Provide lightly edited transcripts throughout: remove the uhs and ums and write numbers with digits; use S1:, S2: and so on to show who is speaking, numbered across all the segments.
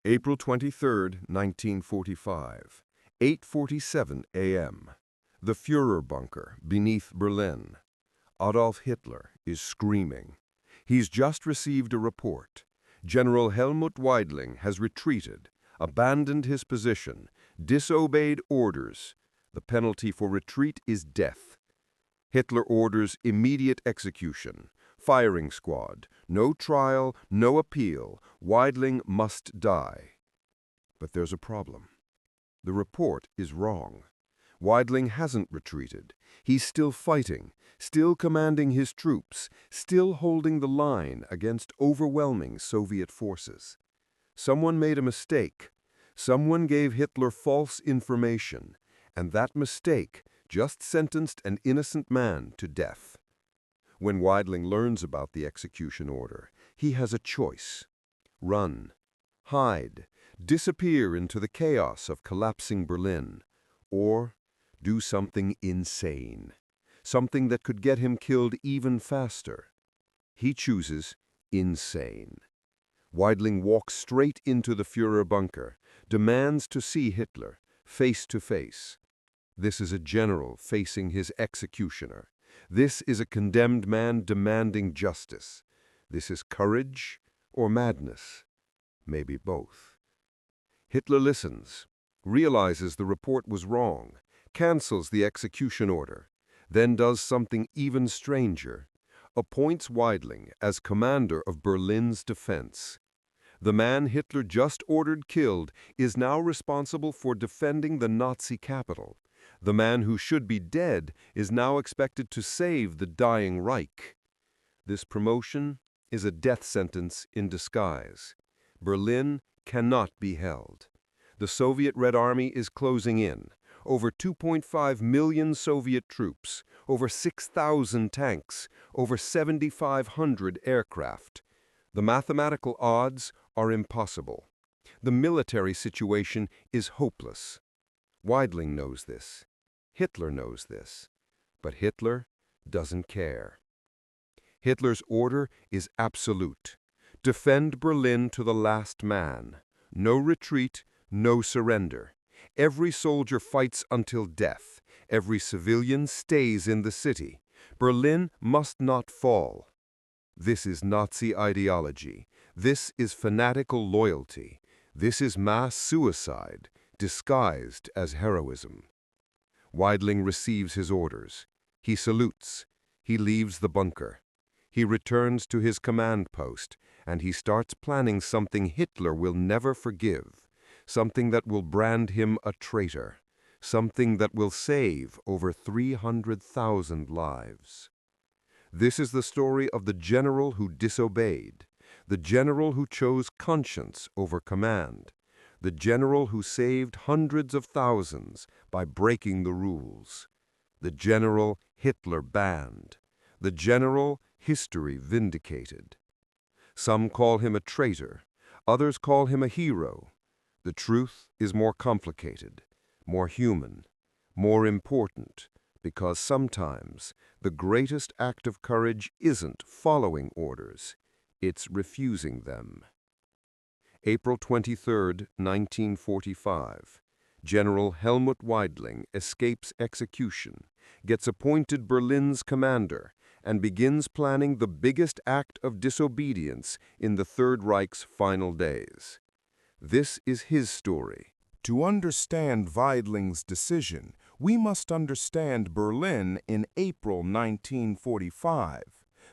S1: April 23, 1945, 8:47 a.m. The Führer bunker beneath Berlin. Adolf Hitler is screaming. He's just received a report. General Helmuth Weidling has retreated, abandoned his position, disobeyed orders. The penalty for retreat is death. Hitler orders immediate execution. Firing squad. No trial, no appeal. Weidling must die. But there's a problem. The report is wrong. Weidling hasn't retreated. He's still fighting, still commanding his troops, still holding the line against overwhelming Soviet forces. Someone made a mistake. Someone gave Hitler false information, and that mistake just sentenced an innocent man to death. When Weidling learns about the execution order, he has a choice. Run, hide, disappear into the chaos of collapsing Berlin, or do something insane, something that could get him killed even faster. He chooses insane. Weidling walks straight into the Führer bunker, demands to see Hitler, face to face. This is a general facing his executioner. This is a condemned man demanding justice. This is courage or madness, maybe both. Hitler listens, realizes the report was wrong, cancels the execution order, then does something even stranger, appoints Weidling as commander of Berlin's defense. The man Hitler just ordered killed is now responsible for defending the Nazi capital. The man who should be dead is now expected to save the dying Reich. This promotion is a death sentence in disguise. Berlin cannot be held. The Soviet Red Army is closing in. Over 2.5 million Soviet troops, over 6,000 tanks, over 7,500 aircraft. The mathematical odds are impossible. The military situation is hopeless. Weidling knows this. Hitler knows this. But Hitler doesn't care. Hitler's order is absolute. Defend Berlin to the last man. No retreat, no surrender. Every soldier fights until death. Every civilian stays in the city. Berlin must not fall. This is Nazi ideology. This is fanatical loyalty. This is mass suicide, disguised as heroism. Weidling receives his orders. He salutes. He leaves the bunker. He returns to his command post, and he starts planning something Hitler will never forgive, something that will brand him a traitor, something that will save over 300,000 lives. This is the story of the general who disobeyed, the general who chose conscience over command, the general who saved hundreds of thousands by breaking the rules, the general Hitler banned, the general history vindicated. Some call him a traitor, others call him a hero. The truth is more complicated, more human, more important, because sometimes the greatest act of courage isn't following orders, it's refusing them. April 23, 1945. General Helmuth Weidling escapes execution, gets appointed Berlin's commander, and begins planning the biggest act of disobedience in the Third Reich's final days. This is his story.
S2: To understand Weidling's decision, we must understand Berlin in April 1945.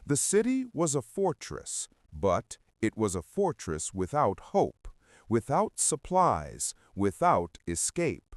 S2: The city was a fortress, but it was a fortress without hope, without supplies, without escape.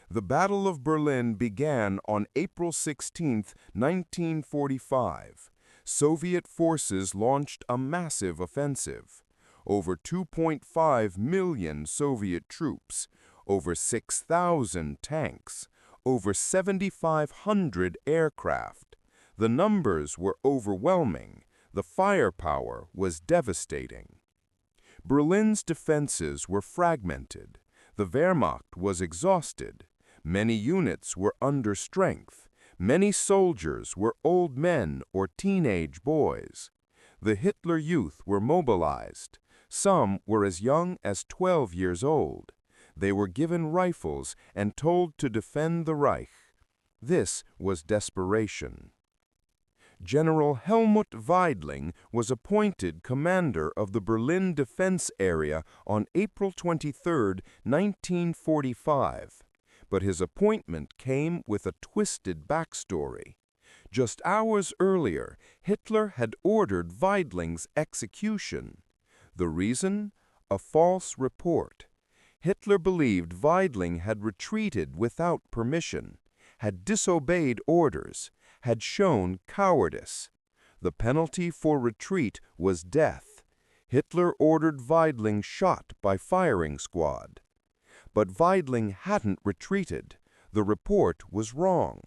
S2: The Battle of Berlin began on April 16, 1945. Soviet forces launched a massive offensive. Over 2.5 million Soviet troops, over 6,000 tanks, over 7,500 aircraft. The numbers were overwhelming. The firepower was devastating. Berlin's defenses were fragmented. The Wehrmacht was exhausted. Many units were under strength. Many soldiers were old men or teenage boys. The Hitler youth were mobilized. Some were as young as 12 years old. They were given rifles and told to defend the Reich. This was desperation. General Helmuth Weidling was appointed commander of the Berlin defense area on April 23, 1945. But his appointment came with a twisted backstory. Just hours earlier, Hitler had ordered Weidling's execution. The reason? A false report. Hitler believed Weidling had retreated without permission, had disobeyed orders, had shown cowardice. The penalty for retreat was death. Hitler ordered Weidling shot by firing squad. But Weidling hadn't retreated. The report was wrong.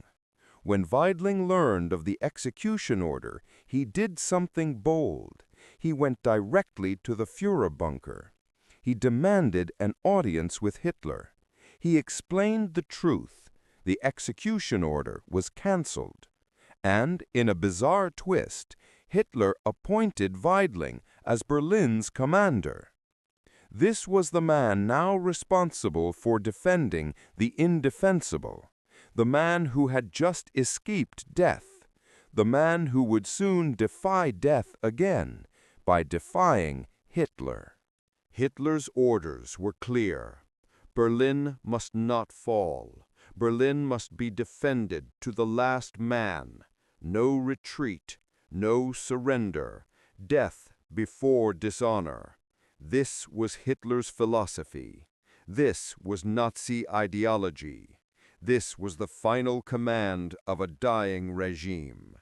S2: When Weidling learned of the execution order, he did something bold. He went directly to the Führer bunker. He demanded an audience with Hitler. He explained the truth. The execution order was cancelled. And, in a bizarre twist, Hitler appointed Weidling as Berlin's commander. This was the man now responsible for defending the indefensible, the man who had just escaped death, the man who would soon defy death again by defying Hitler.
S1: Hitler's orders were clear. Berlin must not fall. Berlin must be defended to the last man. No retreat, no surrender, death before dishonor. This was Hitler's philosophy. This was Nazi ideology. This was the final command of a dying regime.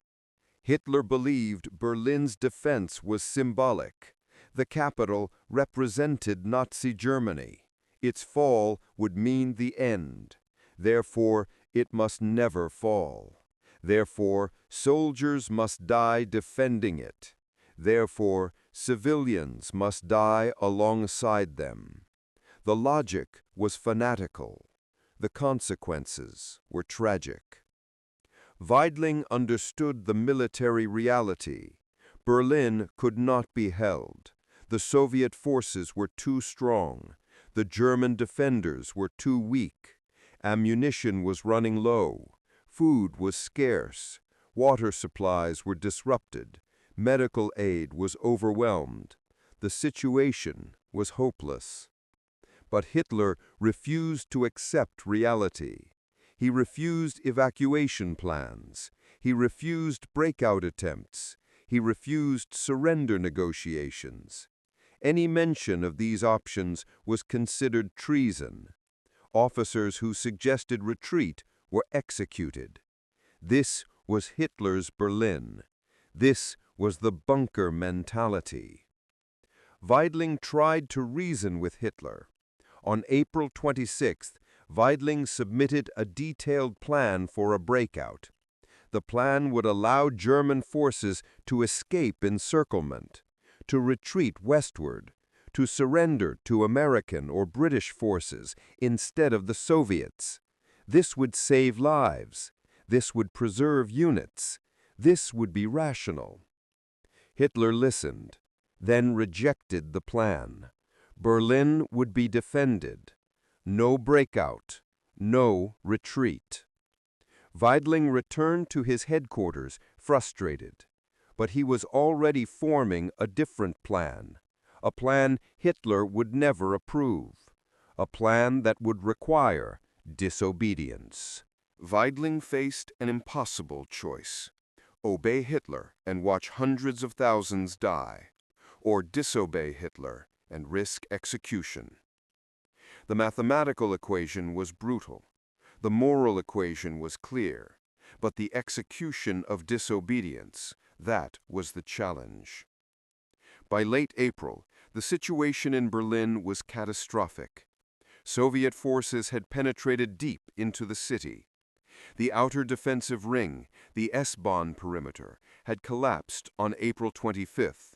S1: Hitler believed Berlin's defense was symbolic. The capital represented Nazi Germany. Its fall would mean the end. Therefore, it must never fall. Therefore, soldiers must die defending it. Therefore, civilians must die alongside them. The logic was fanatical. The consequences were tragic. Weidling understood the military reality. Berlin could not be held. The Soviet forces were too strong. The German defenders were too weak. Ammunition was running low. Food was scarce. Water supplies were disrupted. Medical aid was overwhelmed. The situation was hopeless. But Hitler refused to accept reality. He refused evacuation plans. He refused breakout attempts. He refused surrender negotiations. Any mention of these options was considered treason. Officers who suggested retreat were executed. This was Hitler's Berlin. This was the bunker mentality. Weidling tried to reason with Hitler. On April 26th, Weidling submitted a detailed plan for a breakout. The plan would allow German forces to escape encirclement, to retreat westward, to surrender to American or British forces instead of the Soviets. This would save lives. This would preserve units. This would be rational. Hitler listened, then rejected the plan. Berlin would be defended. No breakout, no retreat. Weidling returned to his headquarters frustrated, but he was already forming a different plan, a plan Hitler would never approve, a plan that would require disobedience. Weidling faced an impossible choice: obey Hitler and watch hundreds of thousands die, or disobey Hitler and risk execution. The mathematical equation was brutal. The moral equation was clear. But the execution of disobedience, that was the challenge. By late April, the situation in Berlin was catastrophic. Soviet forces had penetrated deep into the city. The outer defensive ring, the S-Bahn perimeter, had collapsed on April 25th.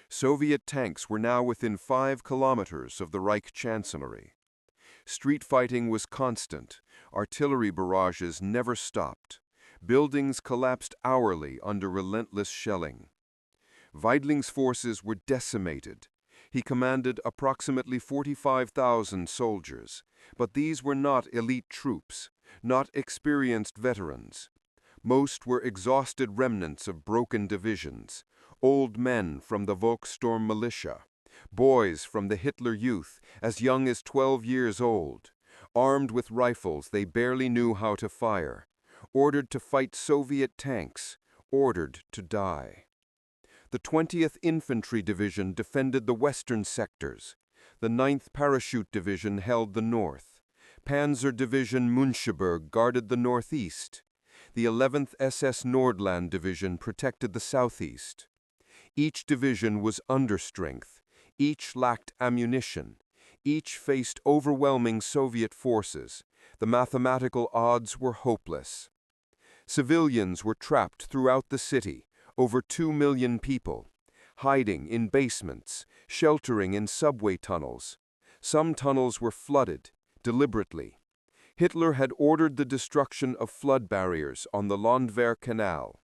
S1: Soviet tanks were now within 5 kilometers of the Reich Chancellery. Street fighting was constant. Artillery barrages never stopped. Buildings collapsed hourly under relentless shelling. Weidling's forces were decimated. He commanded approximately 45,000 soldiers, but these were not elite troops, not experienced veterans. Most were exhausted remnants of broken divisions, old men from the Volkssturm militia, boys from the Hitler Youth as young as 12 years old, armed with rifles they barely knew how to fire, ordered to fight Soviet tanks, ordered to die. The 20th Infantry Division defended the western sectors. The 9th Parachute Division held the north. Panzer Division Müncheberg guarded the northeast. The 11th SS Nordland Division protected the southeast. Each division was understrength. Each lacked ammunition. Each faced overwhelming Soviet forces. The mathematical odds were hopeless. Civilians were trapped throughout the city, over 2 million people, hiding in basements, sheltering in subway tunnels. Some tunnels were flooded, deliberately. Hitler had ordered the destruction of flood barriers on the Landwehr Canal.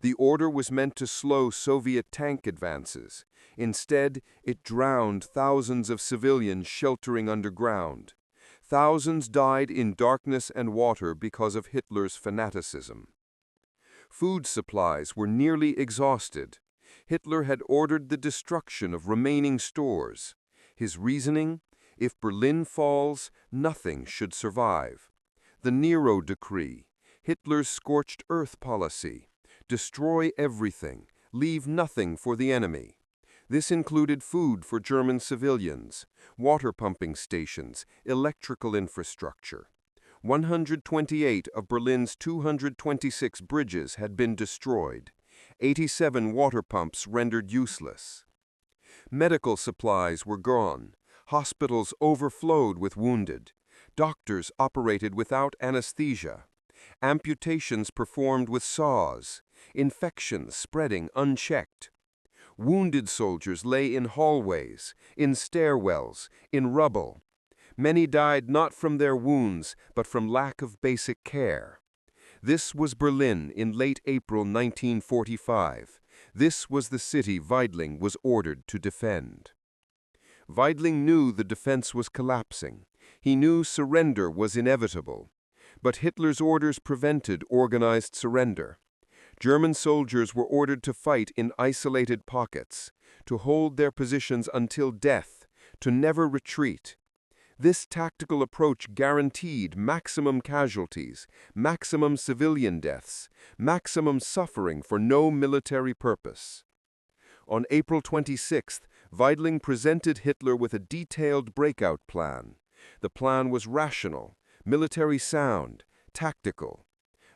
S1: The order was meant to slow Soviet tank advances. Instead, it drowned thousands of civilians sheltering underground. Thousands died in darkness and water because of Hitler's fanaticism. Food supplies were nearly exhausted. Hitler had ordered the destruction of remaining stores. His reasoning? If Berlin falls, nothing should survive. The Nero Decree, Hitler's scorched earth policy. Destroy everything, leave nothing for the enemy. This included food for German civilians, water pumping stations, electrical infrastructure. 128 of Berlin's 226 bridges had been destroyed, 87 water pumps rendered useless. Medical supplies were gone, hospitals overflowed with wounded, doctors operated without anesthesia, amputations performed with saws, infections spreading unchecked. Wounded soldiers lay in hallways, in stairwells, in rubble. Many died not from their wounds, but from lack of basic care. This was Berlin in late April 1945. This was the city Weidling was ordered to defend. Weidling knew the defense was collapsing. He knew surrender was inevitable. But Hitler's orders prevented organized surrender. German soldiers were ordered to fight in isolated pockets, to hold their positions until death, to never retreat. This tactical approach guaranteed maximum casualties, maximum civilian deaths, maximum suffering for no military purpose. On April 26th, Weidling presented Hitler with a detailed breakout plan. The plan was rational, military sound, tactical.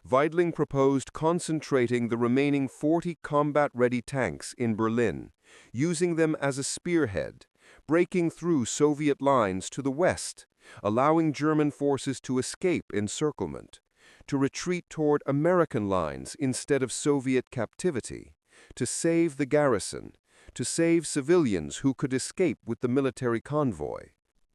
S1: Weidling proposed concentrating the remaining 40 combat-ready tanks in Berlin, using them as a spearhead, breaking through Soviet lines to the west, allowing German forces to escape encirclement, to retreat toward American lines instead of Soviet captivity, to save the garrison, to save civilians who could escape with the military convoy.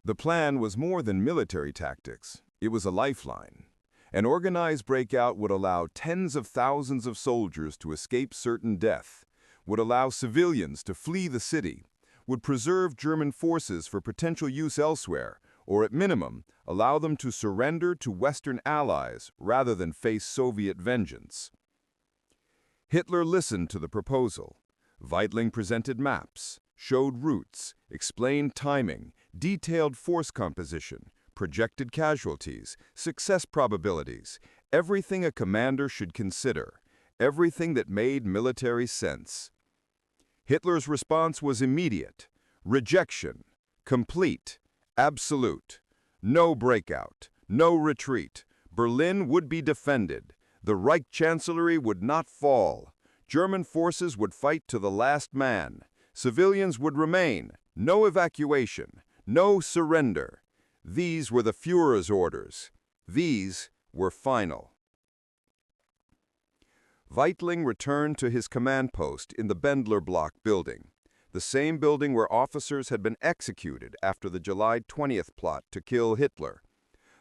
S2: The plan was more than military tactics. It was a lifeline. An organized breakout would allow tens of thousands of soldiers to escape certain death, would allow civilians to flee the city, would preserve German forces for potential use elsewhere, or at minimum, allow them to surrender to Western allies rather than face Soviet vengeance. Hitler listened to the proposal. Weidling presented maps, showed routes, explained timing, detailed force composition, projected casualties, success probabilities, everything a commander should consider, everything that made military sense. Hitler's response was immediate: rejection, complete, absolute. No breakout, no retreat. Berlin would be defended. The Reich Chancellery would not fall. German forces would fight to the last man. Civilians would remain. No evacuation, no surrender. These were the Führer's orders. These were final. Weidling returned to his command post in the Bendler Block building, the same building where officers had been executed after the July 20th plot to kill Hitler.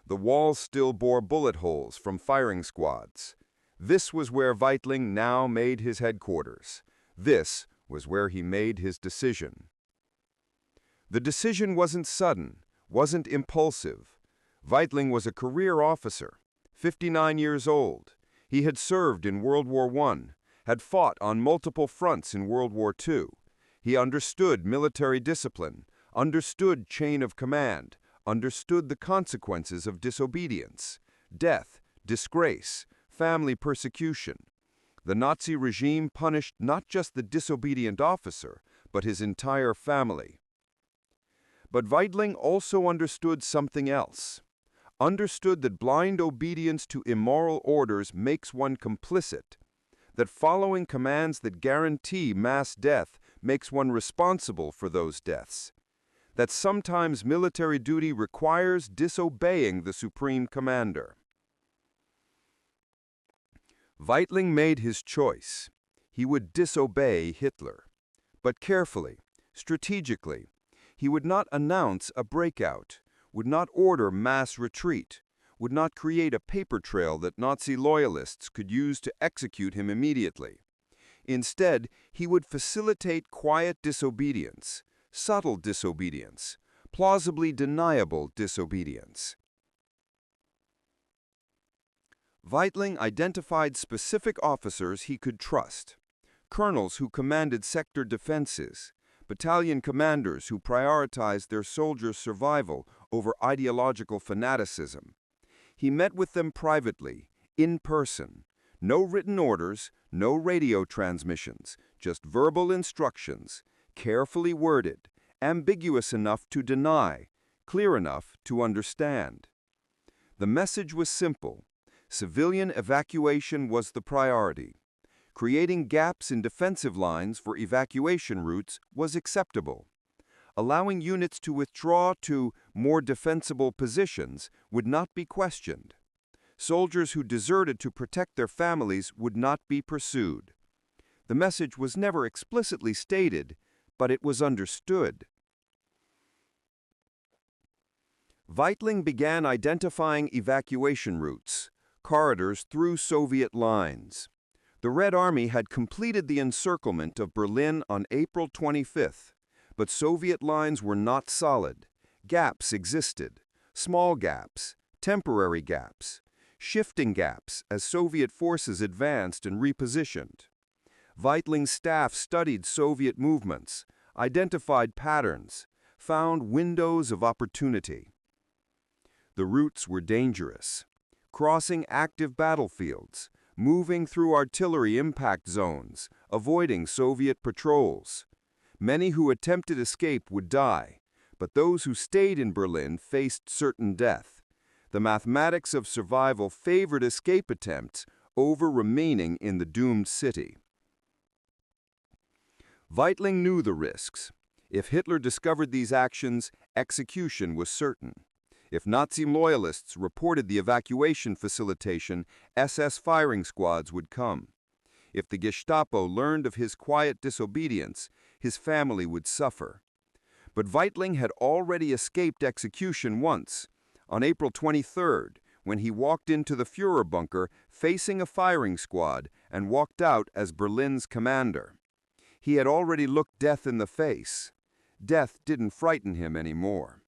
S2: The walls still bore bullet holes from firing squads. This was where Weidling now made his headquarters. This was where he made his decision.
S1: The decision wasn't sudden, wasn't impulsive. Weidling was a career officer, 59 years old. He had served in World War I, had fought on multiple fronts in World War II. He understood military discipline, understood chain of command, understood the consequences of disobedience, death, disgrace, family persecution. The Nazi regime punished not just the disobedient officer, but his entire family. But Weidling also understood something else. Understood that blind obedience to immoral orders makes one complicit, that following commands that guarantee mass death makes one responsible for those deaths, that sometimes military duty requires disobeying the supreme commander. Weidling made his choice. He would disobey Hitler, but carefully, strategically. He would not announce a breakout, would not order mass retreat, would not create a paper trail that Nazi loyalists could use to execute him immediately. Instead, he would facilitate quiet disobedience, subtle disobedience, plausibly deniable disobedience. Weidling identified specific officers he could trust, colonels who commanded sector defenses, battalion commanders who prioritized their soldiers' survival over ideological fanaticism. He met with them privately, in person. No written orders, no radio transmissions, just verbal instructions, carefully worded, ambiguous enough to deny, clear enough to understand. The message was simple. Civilian evacuation was the priority. Creating gaps in defensive lines for evacuation routes was acceptable. Allowing units to withdraw to more defensible positions would not be questioned. Soldiers who deserted to protect their families would not be pursued. The message was never explicitly stated, but it was understood. Weidling began identifying evacuation routes, corridors through Soviet lines. The Red Army had completed the encirclement of Berlin on April 25th, but Soviet lines were not solid. Gaps existed, small gaps, temporary gaps, shifting gaps as Soviet forces advanced and repositioned. Weidling's staff studied Soviet movements, identified patterns, found windows of opportunity. The routes were dangerous, crossing active battlefields, moving through artillery impact zones, avoiding Soviet patrols. Many who attempted escape would die, but those who stayed in Berlin faced certain death. The mathematics of survival favored escape attempts over remaining in the doomed city. Weidling knew the risks. If Hitler discovered these actions, execution was certain. If Nazi loyalists reported the evacuation facilitation, SS firing squads would come. If the Gestapo learned of his quiet disobedience, his family would suffer. But Weidling had already escaped execution once, on April 23rd, when he walked into the Führer bunker facing a firing squad and walked out as Berlin's commander. He had already looked death in the face. Death didn't frighten him anymore.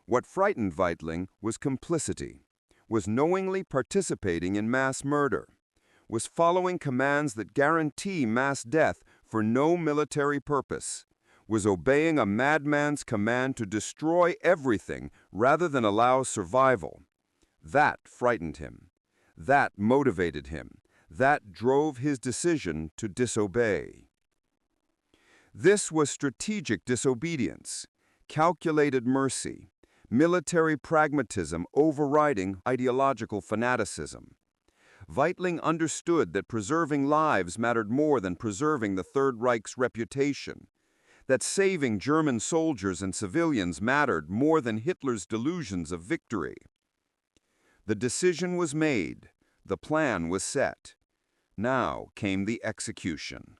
S1: What frightened Weidling was complicity, was knowingly participating in mass murder, was following commands that guarantee mass death for no military purpose, was obeying a madman's command to destroy everything rather than allow survival. That frightened him. That motivated him. That drove his decision to disobey. This was strategic disobedience, calculated mercy, military pragmatism overriding ideological fanaticism. Weidling understood that preserving lives mattered more than preserving the Third Reich's reputation, that saving German soldiers and civilians mattered more than Hitler's delusions of victory. The decision was made, the plan was set. Now came the execution,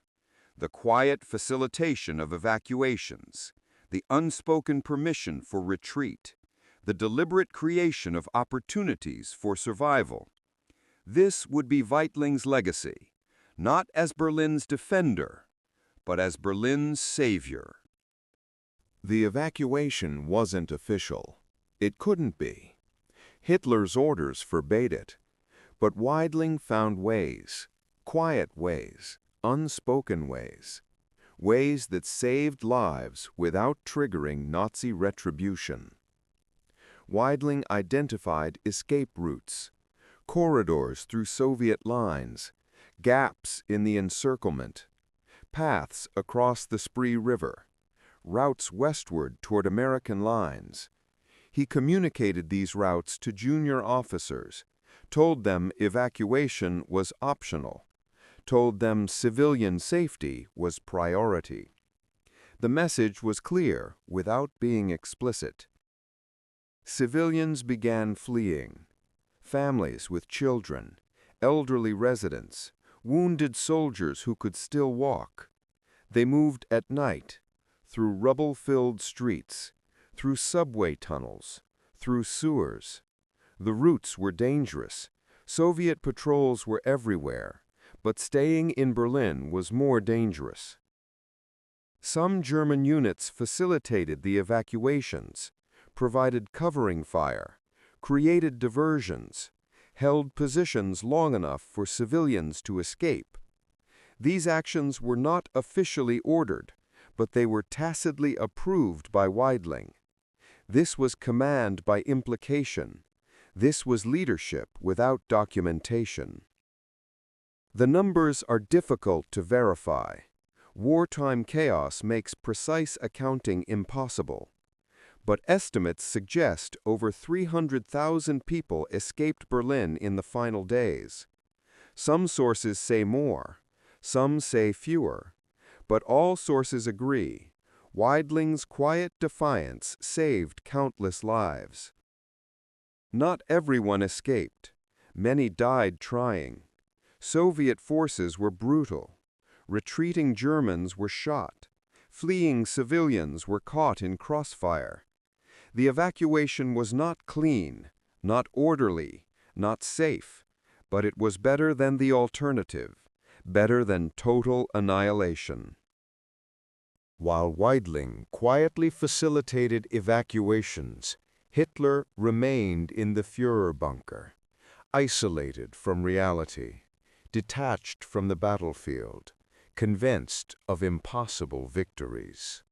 S1: the quiet facilitation of evacuations, the unspoken permission for retreat, the deliberate creation of opportunities for survival. This would be Weidling's legacy, not as Berlin's defender, but as Berlin's savior.
S2: The evacuation wasn't official. It couldn't be. Hitler's orders forbade it. But Weidling found ways, quiet ways, unspoken ways, ways that saved lives without triggering Nazi retribution. Weidling identified escape routes, corridors through Soviet lines, gaps in the encirclement, paths across the Spree River, routes westward toward American lines. He communicated these routes to junior officers, told them evacuation was optional, told them civilian safety was priority. The message was clear without being explicit. Civilians began fleeing. Families with children, elderly residents, wounded soldiers who could still walk. They moved at night, through rubble-filled streets, through subway tunnels, through sewers. The routes were dangerous. Soviet patrols were everywhere, but staying in Berlin was more dangerous. Some German units facilitated the evacuations, provided covering fire, created diversions, held positions long enough for civilians to escape. These actions were not officially ordered, but they were tacitly approved by Weidling. This was command by implication. This was leadership without documentation. The numbers are difficult to verify. Wartime chaos makes precise accounting impossible. But estimates suggest over 300,000 people escaped Berlin in the final days. Some sources say more, some say fewer, but all sources agree. Weidling's quiet defiance saved countless lives. Not everyone escaped. Many died trying. Soviet forces were brutal. Retreating Germans were shot. Fleeing civilians were caught in crossfire. The evacuation was not clean, not orderly, not safe, but it was better than the alternative, better than total annihilation. While Weidling quietly facilitated evacuations, Hitler remained in the Führer bunker, isolated from reality, detached from the battlefield, convinced of impossible victories.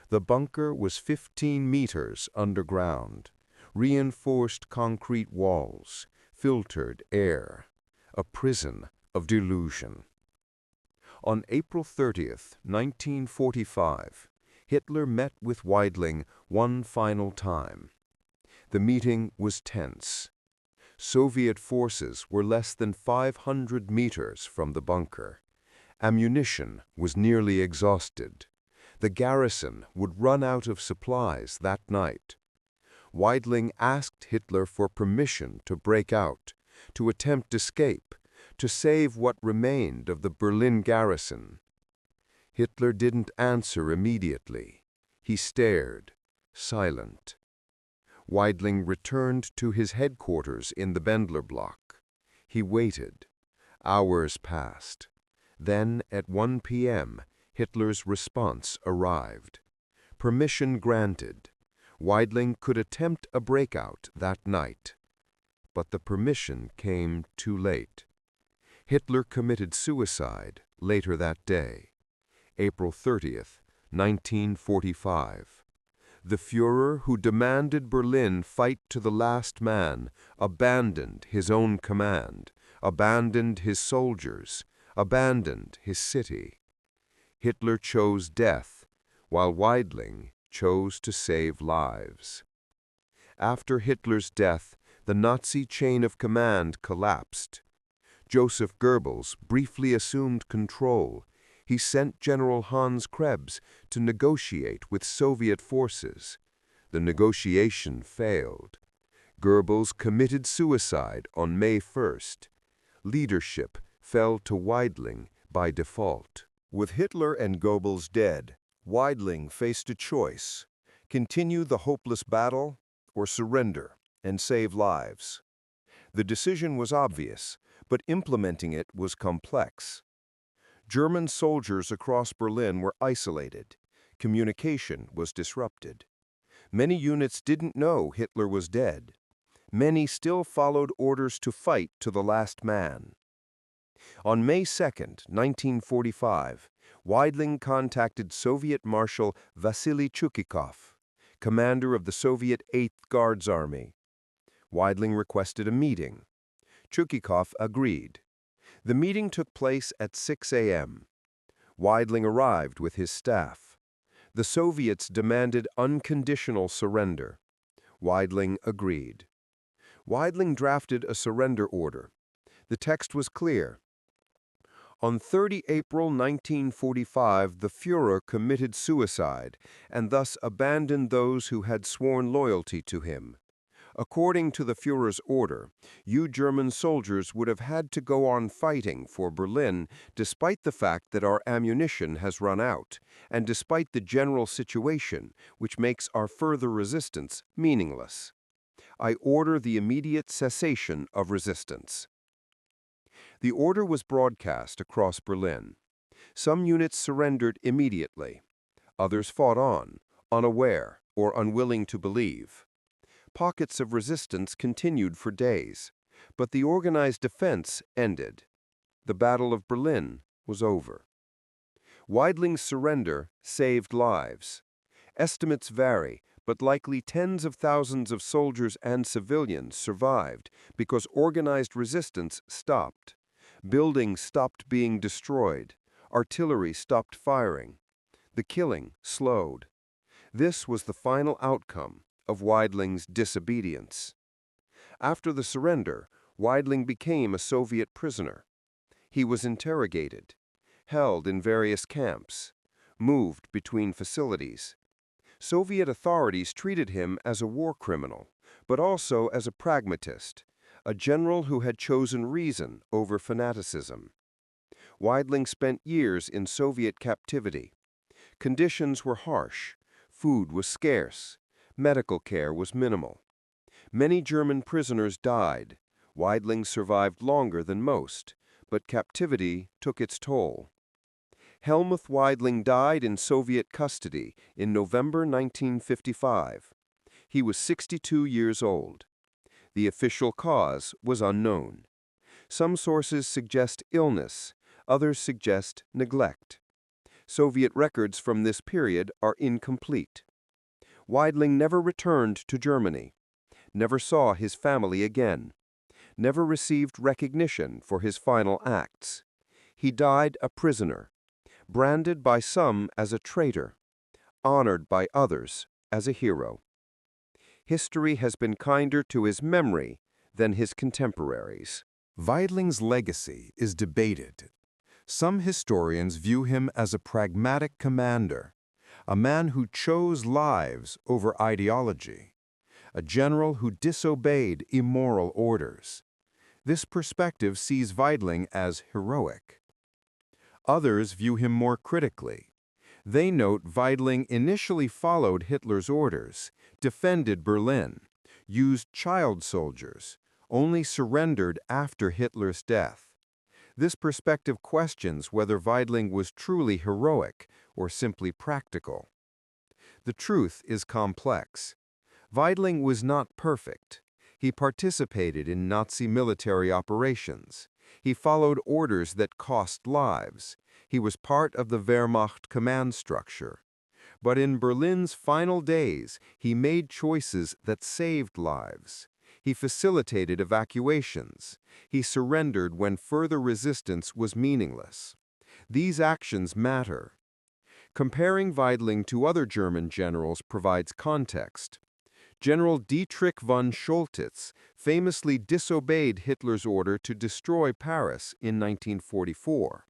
S2: The bunker was 15 meters underground, reinforced concrete walls, filtered air, a prison of delusion. On April 30th, 1945, Hitler met with Weidling one final time. The meeting was tense. Soviet forces were less than 500 meters from the bunker. Ammunition was nearly exhausted. The garrison would run out of supplies that night. Weidling asked Hitler for permission to break out, to attempt escape, to save what remained of the Berlin garrison. Hitler didn't answer immediately. He stared, silent. Weidling returned to his headquarters in the Bendler block. He waited. Hours passed. Then, at 1 p.m., Hitler's response arrived. Permission granted. Weidling could attempt a breakout that night. But the permission came too late. Hitler committed suicide later that day, April 30th, 1945. The Führer who demanded Berlin fight to the last man abandoned his own command, abandoned his soldiers, abandoned his city. Hitler chose death, while Weidling chose to save lives. After Hitler's death, the Nazi chain of command collapsed. Joseph Goebbels briefly assumed control. He sent General Hans Krebs to negotiate with Soviet forces. The negotiation failed. Goebbels committed suicide on May 1st. Leadership fell to Weidling by default. With Hitler and Goebbels dead, Weidling faced a choice: continue the hopeless battle or surrender and save lives. The decision was obvious, but implementing it was complex. German soldiers across Berlin were isolated,
S1: Communication was disrupted. Many units didn't know Hitler was dead. Many still followed orders to fight to the last man. On May 2, 1945, Weidling contacted Soviet Marshal Vasily Chuikov, commander of the Soviet 8th Guards Army. Weidling requested a meeting. Chuikov agreed. The meeting took place at 6 a.m. Weidling arrived with his staff. The Soviets demanded unconditional surrender. Weidling agreed. Weidling drafted a surrender order. The text was clear. On 30 April 1945, the Führer committed suicide and thus abandoned those who had sworn loyalty to him. According to the Führer's order, you German soldiers would have had to go on fighting for Berlin despite the fact that our ammunition has run out, and despite the general situation, which makes our further resistance meaningless. I order the immediate cessation of resistance. The order was broadcast across Berlin. Some units surrendered immediately. Others fought on, unaware or unwilling to believe. Pockets of resistance continued for days, but the organized defense ended. The Battle of Berlin was over. Weidling's surrender saved lives. Estimates vary, but likely tens of thousands of soldiers and civilians survived because organized resistance stopped. Buildings stopped being destroyed. Artillery stopped firing. The killing slowed. This was the final outcome of Weidling's disobedience. After the surrender, Weidling became a Soviet prisoner. He was interrogated, held in various camps, moved between facilities. Soviet authorities treated him as a war criminal, but also as a pragmatist, a general who had chosen reason over fanaticism. Weidling spent years in Soviet captivity. Conditions were harsh, food was scarce, medical care was minimal. Many German prisoners died. Weidling survived longer than most, but captivity took its toll. Helmuth Weidling died in Soviet custody in November 1955. He was 62 years old. The official cause was unknown. Some sources suggest illness, others suggest neglect. Soviet records from this period are incomplete. Weidling never returned to Germany, never saw his family again, never received recognition for his final acts. He died a prisoner, branded by some as a traitor, honored by others as a hero. History has been kinder to his memory than his contemporaries.
S2: Weidling's legacy is debated. Some historians view him as a pragmatic commander, a man who chose lives over ideology, a general who disobeyed immoral orders. This perspective sees Weidling as heroic. Others view him more critically. They note Weidling initially followed Hitler's orders, defended Berlin, used child soldiers, only surrendered after Hitler's death. This perspective questions whether Weidling was truly heroic or simply practical. The truth is complex. Weidling was not perfect. He participated in Nazi military operations. He followed orders that cost lives. He was part of the Wehrmacht command structure. But in Berlin's final days, he made choices that saved lives. He facilitated evacuations. He surrendered when further resistance was meaningless. These actions matter. Comparing Weidling to other German generals provides context. General Dietrich von Choltitz famously disobeyed Hitler's order to destroy Paris in 1944.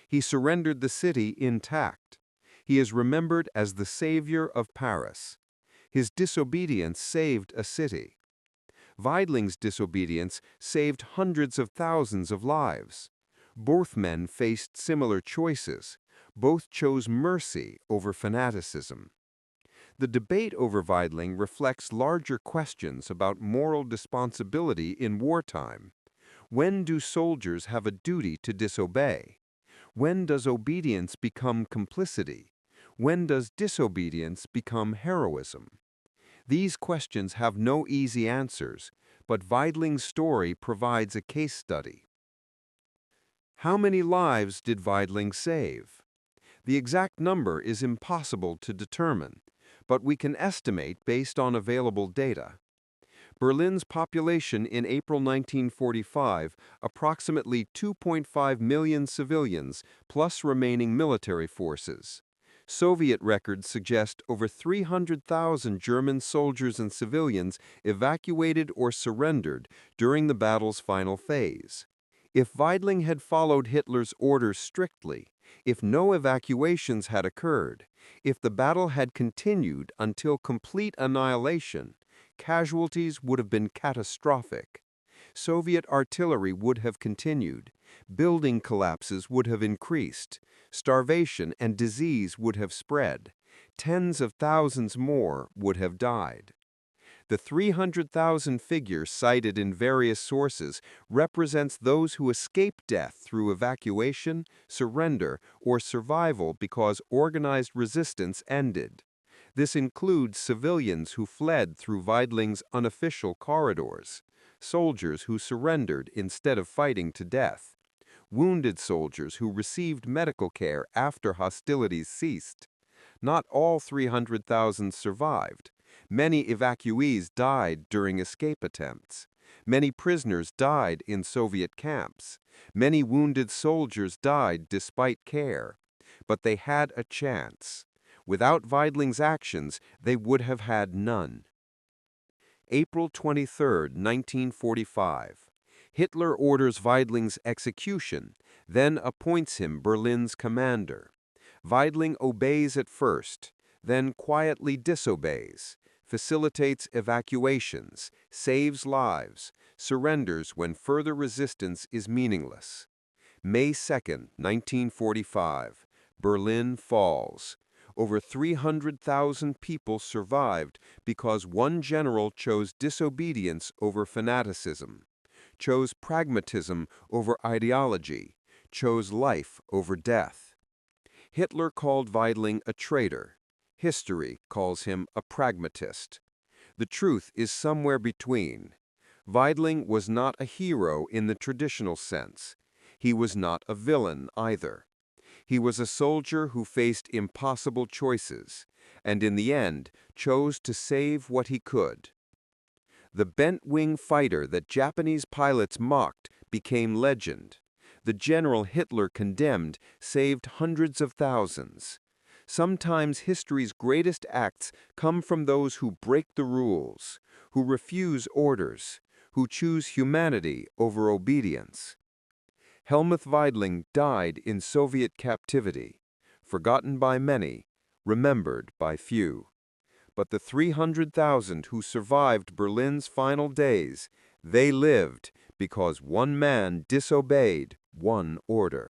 S2: He surrendered the city intact. He is remembered as the savior of Paris. His disobedience saved a city. Weidling's disobedience saved hundreds of thousands of lives. Both men faced similar choices. Both chose mercy over fanaticism. The debate over Weidling reflects larger questions about moral responsibility in wartime. When do soldiers have a duty to disobey? When does obedience become complicity?
S1: When does disobedience become heroism? These questions have no easy answers, but Weidling's story provides a case study. How many lives did Weidling save? The exact number is impossible to determine, but we can estimate based on available data. Berlin's population in April 1945, approximately 2.5 million civilians, plus remaining military forces. Soviet records suggest over 300,000 German soldiers and civilians evacuated or surrendered during the battle's final phase. If Weidling had followed Hitler's orders strictly, if no evacuations had occurred, if the battle had continued until complete annihilation, casualties would have been catastrophic. Soviet artillery would have continued, building collapses would have increased, starvation and disease would have spread, tens of thousands more would have died. The 300,000 figure cited in various sources represents those who escaped death through evacuation, surrender, or survival because organized resistance ended. This includes civilians who fled through Weidling's unofficial corridors, soldiers who surrendered instead of fighting to death, wounded soldiers who received medical care after hostilities ceased. Not all 300,000 survived. Many evacuees died during escape attempts. Many prisoners died in Soviet camps. Many wounded soldiers died despite care. But they had a chance. Without Weidling's actions, they would have had none. April 23, 1945. Hitler orders Weidling's execution, then appoints him Berlin's commander. Weidling obeys at first, then quietly disobeys, facilitates evacuations, saves lives, surrenders when further resistance is meaningless. May 2, 1945. Berlin falls. Over 300,000 people survived because one general chose disobedience over fanaticism, chose pragmatism over ideology, chose life over death. Hitler called Weidling a traitor. History calls him a pragmatist. The truth is somewhere between. Weidling was not a hero in the traditional sense. He was not a villain either. He was a soldier who faced impossible choices, and in the end chose to save what he could. The bent-wing fighter that Japanese pilots mocked became legend. The general Hitler condemned saved hundreds of thousands. Sometimes history's greatest acts come from those who break the rules, who refuse orders, who choose humanity over obedience. Helmuth Weidling died in Soviet captivity, forgotten by many, remembered by few. But the 300,000 who survived Berlin's final days, they lived because one man disobeyed one order.